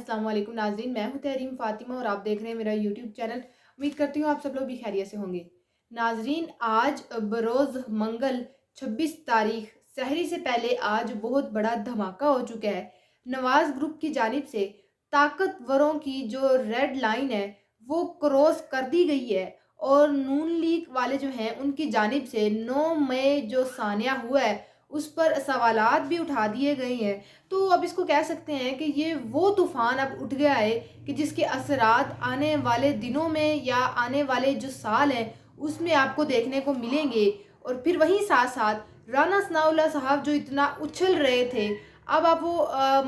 अस्सलाम वालेकुम नाज़रीन, मैं हूं तहरीम फातिमा और आप देख रहे हैं मेरा यूट्यूब चैनल। उम्मीद करती हूं आप सब लोग भी खैरियत से होंगे। नाज़रीन, आज बरोज़ मंगल 26 तारीख सहरी से पहले आज बहुत बड़ा धमाका हो चुका है। नवाज ग्रुप की जानिब से ताकतवरों की जो रेड लाइन है वो क्रॉस कर दी गई है और नून लीग वाले जो हैं उनकी जानिब से 9 मई जो सानिया हुआ है उस पर सवालात भी उठा दिए गए हैं। तो अब इसको कह सकते हैं कि ये वो तूफ़ान अब उठ गया है कि जिसके असरात आने वाले दिनों में या आने वाले जो साल हैं उसमें आपको देखने को मिलेंगे। और फिर वहीं साथ साथ राना सनाउल्लाह साहब जो इतना उछल रहे थे, अब आप वो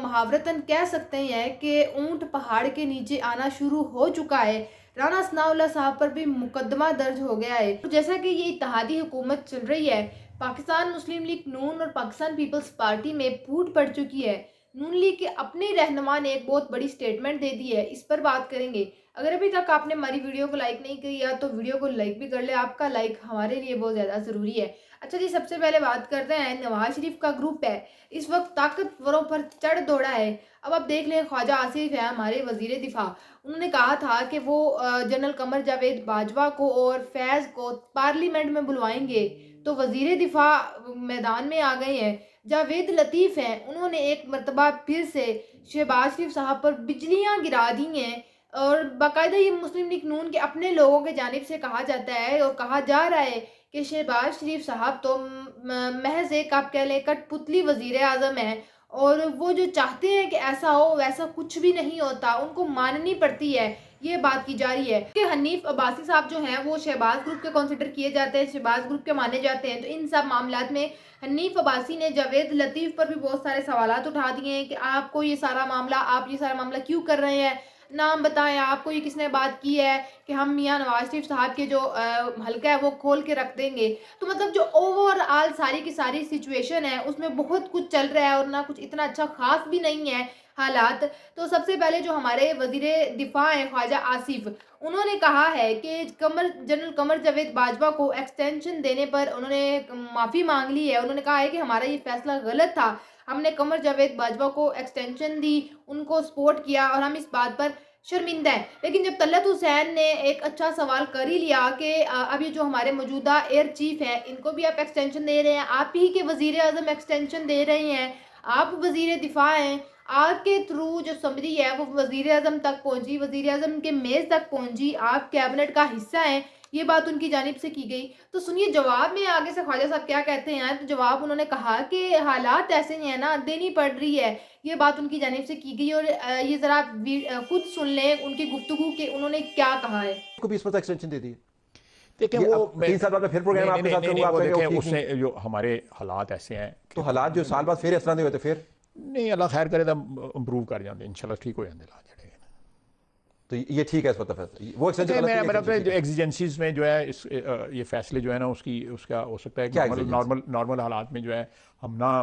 मुहावरतन कह सकते हैं कि ऊंट पहाड़ के नीचे आना शुरू हो चुका है। राना सनाउल्लाह साहब पर भी मुकदमा दर्ज हो गया है। तो जैसा कि ये इत्तेहादी हुकूमत चल रही है, पाकिस्तान मुस्लिम लीग नून और पाकिस्तान पीपल्स पार्टी में फूट पड़ चुकी है। नून लीग के अपने रहनुमा ने एक बहुत बड़ी स्टेटमेंट दे दी है, इस पर बात करेंगे। अगर अभी तक आपने हमारी वीडियो को लाइक नहीं किया तो वीडियो को लाइक भी कर ले, आपका लाइक हमारे लिए बहुत ज़्यादा ज़रूरी है। अच्छा जी, सबसे पहले बात करते हैं, नवाज शरीफ का ग्रुप है इस वक्त ताकतवरों पर चढ़ दौड़ा है। अब आप देख लें, ख्वाजा आसिफ है हमारे वजीर दिफा, उन्होंने कहा था कि वो जनरल कमर जावेद बाजवा को और फैज़ को पार्लियामेंट में बुलवाएंगे, तो वजीर दिफा मैदान में आ गए हैं। जावेद लतीफ़ हैं, उन्होंने एक मरतबा फिर से शहबाज शरीफ साहब पर बिजलियां गिरा दी हैं और बाकायदा ये मुस्लिम लीग नून के अपने लोगों के जानिब से कहा जाता है और कहा जा रहा है कि शहबाज शरीफ साहब तो महज एक आप कह लें कठपुतली वजीर आज़म है और वो जो चाहते हैं कि ऐसा हो वैसा कुछ भी नहीं होता, उनको माननी पड़ती है, ये बात की जा रही है कि हनीफ अब्बासी साहब जो हैं वो शहबाज ग्रुप के कंसिडर किए जाते हैं, शहबाज ग्रुप के माने जाते हैं। तो इन सब मामलात में हनीफ अब्बासी ने जावेद लतीफ़ पर भी बहुत सारे सवालात उठा दिए हैं कि आप ये सारा मामला क्यों कर रहे हैं, नाम बताएं, आपको ये किसने बात की है कि हम मियां नवाज शरीफ साहब के जो हल्का है वो खोल के रख देंगे। तो मतलब जो ओवरऑल सारी की सारी सिचुएशन है उसमें बहुत कुछ चल रहा है और ना कुछ इतना अच्छा खास भी नहीं है हालात। तो सबसे पहले जो हमारे वजीर दिफा हैं ख्वाजा आसिफ, उन्होंने कहा है कि जनरल कमर जावेद बाजवा को एक्सटेंशन देने पर उन्होंने माफ़ी मांग ली है। उन्होंने कहा है कि हमारा ये फैसला गलत था, हमने कमर जावेद बाजवा को एक्सटेंशन दी, उनको सपोर्ट किया और हम इस बात पर शर्मिंदा है। लेकिन जब तलत हुसैन ने एक अच्छा सवाल कर ही लिया कि अब ये जो हमारे मौजूदा एयर चीफ हैं इनको भी आप एक्सटेंशन दे रहे हैं, आप ही के वजीर आज़म एक्सटेंशन दे रहे हैं, आप वजीर दिफा हैं, आपके थ्रू जो समरी है वो वजीर आज़म तक पहुंची, वजीर आज़म के मेज़ तक पहुंची, आप कैबिनेट का हिस्सा हैं, ये बात उनकी जानिब से की गई। तो सुनिए जवाब में आगे से ख्वाजा साहब क्या कहते हैं। तो जवाब उन्होंने कहा कि हालात ऐसे ही हैं ना, देनी पड़ रही है, ये बात उनकी जानिब से की गई। और ये ज़रा खुद सुन लें उनकी गुफ्तगू के उन्होंने क्या कहा है। को 20% एक्सटेंशन दे दी। देखिए वो 3 साल बाद में फिर प्रोग्राम आपके साथ करूंगा, आप देखिए कहेंगे उससे जो हमारे हालात ऐसे हैं तो हालात जो साल बाद फिर इस तरह दे होते फिर नहीं, अल्लाह खैर करे तो इंप्रूव कर जाते इंशाल्लाह, ठीक हो जाते ला जाएगा। तो ये ठीक है इस वक्त वो एक्सटेंशन मेरा जो एग्जिजेंसीज में जो है ये फैसले जो है ना उसका हो सकता है कि नॉर्मल हालात में जो है हम ना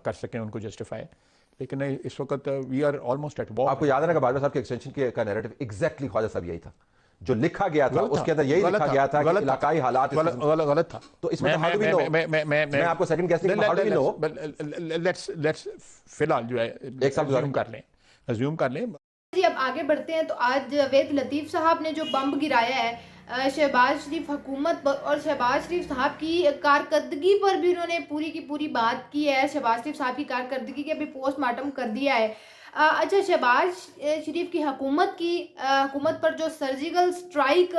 कर सकें उनको जस्टिफाई, लेकिन इस वक्त we are almost at war. आपको याद है ना कि बाजवा साहब के एक्सटेंशन का नैरेटिव एग्जैक्टली ख्वाजा साहब यही था, जो लिखा गया था उसके अंदर यही लिखा गया था कि इलाकाई हालात गलत था। तो इसमें हाउ डू वी नो, मैं आपको second guessing how do we know, let's फिलहाल जो है एक साल अज्यूम कर लें। जी अब आगे बढ़ते हैं। तो आज जावेद लतीफ़ साहब ने जो बम गिराया है शहबाज शरीफ हुकूमत पर और शहबाज शरीफ साहब की कारकर्दगी पर भी उन्होंने पूरी की पूरी बात की है। शहबाज शरीफ साहब की कारकर्दगी के अभी पोस्टमार्टम कर दिया है। अच्छा, शहबाज शरीफ की हुकूमत पर जो सर्जिकल स्ट्राइक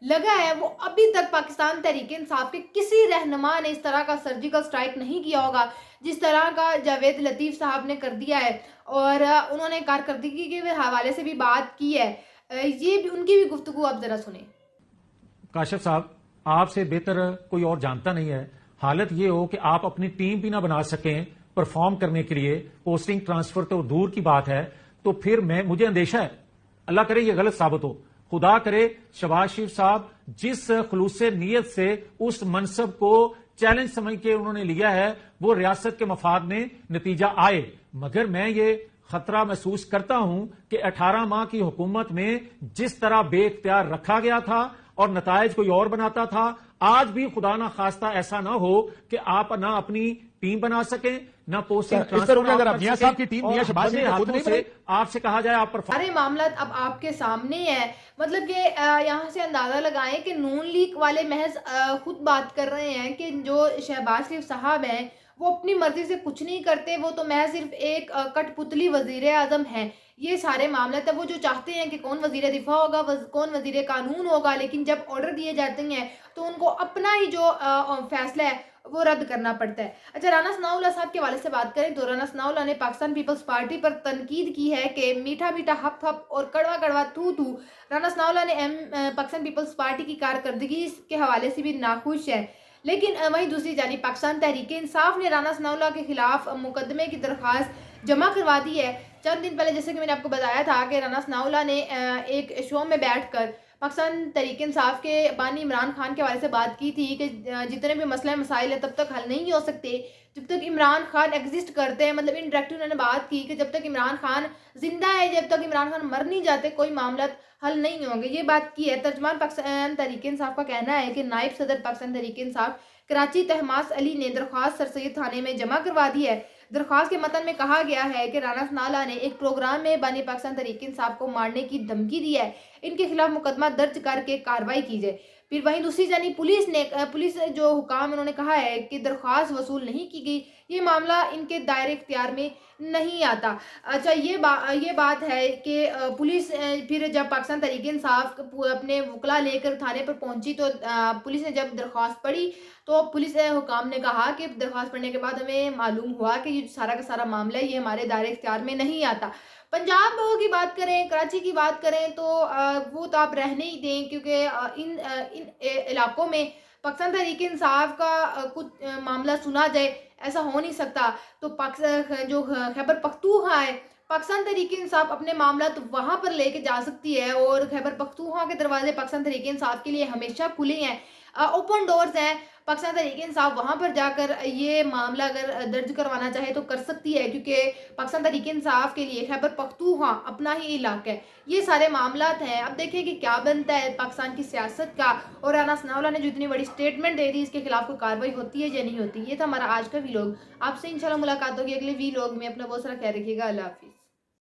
लगा है वो अभी तक पाकिस्तान तहरीक इंसाफ के किसी रहनुमा ने इस तरह का सर्जिकल स्ट्राइक नहीं किया होगा जिस तरह का जावेद लतीफ़ साहब ने कर दिया है। और उन्होंने कारकर्दगी के हवाले से भी बात की है, ये भी उनकी भी गुफ्तगू आप जरा सुने। काशिफ साहब, आपसे बेहतर कोई और जानता नहीं है। हालत ये हो कि आप अपनी टीम भी ना बना सकें परफॉर्म करने के लिए, पोस्टिंग ट्रांसफर तो दूर की बात है, तो फिर मुझे अंदेशा है, अल्लाह करे ये गलत साबित हो, खुदा करे शहबाज शरीफ साहब जिस खुलूस नीयत से उस मनसब को चैलेंज समझ के उन्होंने लिया है वो रियासत के मफाद में नतीजा आए। मगर मैं ये खतरा महसूस करता हूं कि 18 माह की हुकूमत में जिस तरह बेख्तियार रखा गया था اور نتائج کوئی اور بناتا تھا. آج بھی خدا نہ خواستہ ایسا نہ ہو کہ آپ نہ اپنی ٹیم بنا سکیں نہ پوسٹنگ آپ سے کہا جائے آپ پر سارے معاملات اب آپ کے سامنے ہیں. مطلب کہ یہاں سے اندازہ لگائیں کہ نون لیگ والے محض خود بات کر رہے ہیں کہ جو شہباز شریف صاحب ہیں وہ اپنی مرضی سے کچھ نہیں کرتے, وہ تو محض صرف ایک کٹ پتلی وزیر اعظم ہیں. یہ سارے معاملات ہیں, وہ جو چاہتے ہیں کہ کون وزیر دفاع ہوگا, کون وزیر قانون ہوگا, لیکن جب آرڈر دیے جاتے ہیں تو ان کو اپنا ہی جو فیصلہ ہے وہ رد کرنا پڑتا ہے. اچھا, رانا ثناء اللہ صاحب کے والے سے بات کریں تو رانا ثناء اللہ نے پاکستان پیپلز پارٹی پر تنقید کی ہے کہ میٹھا میٹھا ہپ ہپ اور کڑوا کڑوا تو. رانا ثناء اللہ نے پاکستان پیپلز پارٹی کی کارکردگی کے حوالے سے بھی ناخوش ہے. لیکن وہیں دوسری جانب پاکستان تحریک انصاف نے رانا ثناء اللہ کے خلاف مقدمے کی درخواست جمع کروا دی ہے. چند دن پہلے جیسے کہ میں نے آپ کو بتایا تھا کہ رانا ثناء اللہ نے ایک شو میں بیٹھ کر پاکستان تحریک انصاف کے بانی عمران خان کے حوالے سے بات کی تھی کہ جتنے بھی مسئلہ مسائل ہیں تب تک حل نہیں ہو سکتے جب تک عمران خان ایگزسٹ کرتے ہیں. مطلب انڈائریکٹلی انہوں نے بات کی کہ جب تک عمران خان زندہ ہے, جب تک عمران خان مر نہیں جاتے, کوئی معاملات حل نہیں ہوں گے. یہ بات کی ہے. ترجمان پاکستان تحریک انصاف کا کہنا ہے کہ نائب صدر پاکستان تحریک انصاف کراچی طہماس علی نے درخواست سر سید تھانے میں جمع کروا دی ہے. درخواست کے متن میں کہا گیا ہے کہ رانا ثناء اللہ نے ایک پروگرام میں بانی پاکستان تحریک انصاف کو مارنے کی دھمکی دی ہے, ان کے خلاف مقدمہ درج کر کے کارروائی کی جائے. پھر وہیں دوسری جانب پولیس جو حکام انہوں نے کہا ہے کہ درخواست وصول نہیں کی گئی, یہ معاملہ ان کے دائرے اختیار میں نہیں آتا. اچھا, یہ بات ہے کہ پولیس پھر جب پاکستان تحریک انصاف اپنے وکلا لے کر تھانے پر پہنچی تو پولیس نے جب درخواست پڑھی تو پولیس حکام نے کہا کہ درخواست پڑھنے کے بعد ہمیں معلوم ہوا کہ یہ سارا کا سارا معاملہ ہے یہ ہمارے دائرے اختیار میں نہیں آتا. پنجاب کی بات کریں, کراچی کی بات کریں تو وہ تو آپ رہنے ہی دیں, کیونکہ ان علاقوں میں پاکستان تحریک انصاف کا کچھ معاملہ سنا جائے ایسا ہو نہیں سکتا. تو جو خیبر پختونخوا ہے, پاکستان تحریک انصاف اپنے معاملات وہاں پر لے کے جا سکتی ہے, اور خیبر پختونخوا کے دروازے پاکستان تحریک انصاف کے لیے ہمیشہ کھلے ہیں, اوپن ڈورز ہیں. پاکستان تحریک انصاف وہاں پر جا کر یہ معاملہ اگر درج کروانا چاہے تو کر سکتی ہے, کیونکہ پاکستان تحریک انصاف کے لیے خیبر پختونخوا اپنا ہی علاقہ ہے. یہ سارے معاملات ہیں. اب دیکھیں کہ کیا بنتا ہے پاکستان کی سیاست کا, اور رانا ثناء اللہ نے جو اتنی بڑی سٹیٹمنٹ دے دی اس کے خلاف کوئی کارروائی ہوتی ہے یا نہیں ہوتی. یہ تھا ہمارا آج کا ویلوگ. آپ سے انشاءاللہ ملاقات ہوگی اگلے ویلوگ میں. اپنا بہت سارا خیال رکھیے گا. اللہ حافظ.